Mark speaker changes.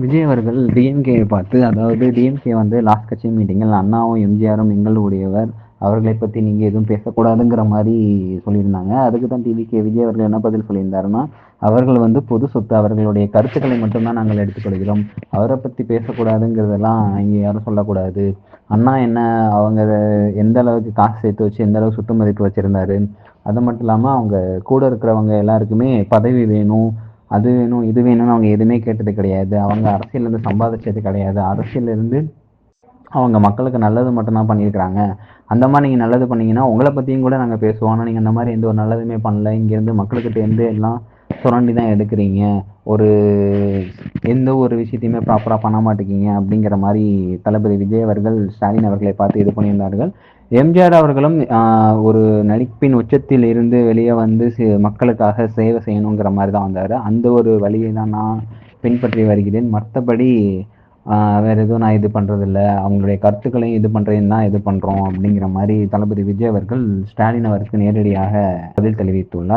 Speaker 1: விஜய் அவர்கள் டிஎம்கேயை பார்த்து, அதாவது டிஎம்கே வந்து லாஸ்ட் கட்சி மீட்டிங்கில் அண்ணாவும் எம்ஜிஆரும் எங்களுடையவர், அவர்களை பத்தி நீங்க எதுவும் பேசக்கூடாதுங்கிற மாதிரி சொல்லியிருந்தாங்க. அதுக்கு தான் டிவிகே விஜய் அவர்கள் என்ன பதில் சொல்லியிருந்தாருன்னா, அவர்கள் வந்து பொது சொத்து, அவர்களுடைய கருத்துக்களை மட்டும்தான் நாங்கள் எடுத்துக்கொள்கிறோம், அவரை பத்தி பேசக்கூடாதுங்கிறதெல்லாம் இங்க யாரும் சொல்லக்கூடாது. அண்ணா என்ன, அவங்க எந்த அளவுக்கு காசு சேர்த்து வச்சு எந்த அளவுக்கு சொத்து மதிப்பு வச்சிருந்தாரு, அது மட்டும் இல்லாம அவங்க கூட இருக்கிறவங்க எல்லாருக்குமே பதவி வேணும், அது வேணும், இது வேணும்னு அவங்க எதுவுமே கேட்டது கிடையாது. அவங்க அரசியல்ல இருந்து சம்பாதிச்சது கிடையாது. அரசியல்ல இருந்து அவங்க மக்களுக்கு நல்லது மட்டும்தான் பண்ணியிருக்கிறாங்க. அந்த மாதிரி நீங்க நல்லது பண்ணீங்கன்னா உங்களை பத்தியும் கூட நாங்க பேசுவோம். ஆனா நீங்க அந்த மாதிரி எந்த ஒரு நல்லதுமே பண்ணல. இங்க இருந்து மக்களுக்கிட்ட இருந்து எல்லாம் சுரண்டி தான் எடுக்கிறீங்க. ஒரு எந்த ஒரு விஷயத்தையுமே ப்ராப்பரா பண்ண மாட்டேங்கிங்க அப்படிங்கிற மாதிரி தளபதி விஜய் அவர்கள் ஸ்டாலின் அவர்களை பார்த்து இது பண்ணியிருந்தார்கள். எம்ஜிஆர் அவர்களும் ஒரு நடிப்பின் உச்சத்தில் இருந்து வெளியே வந்து மக்களுக்காக சேவை செய்யணுங்கிற மாதிரி தான் வந்தாரு. அந்த ஒரு வழியை தான் நான் பின்பற்றி வருகிறேன். மற்றபடி வேற எதுவும் நான் இது பண்றது இல்ல. அவங்களுடைய கருத்துக்களையும் இது பண்றேன்னு தான் இது பண்றோம் அப்படிங்கிற மாதிரி தளபதி விஜய் அவர்கள் ஸ்டாலின் அவருக்கு நேரடியாக பதில் தெரிவித்துள்ளார்.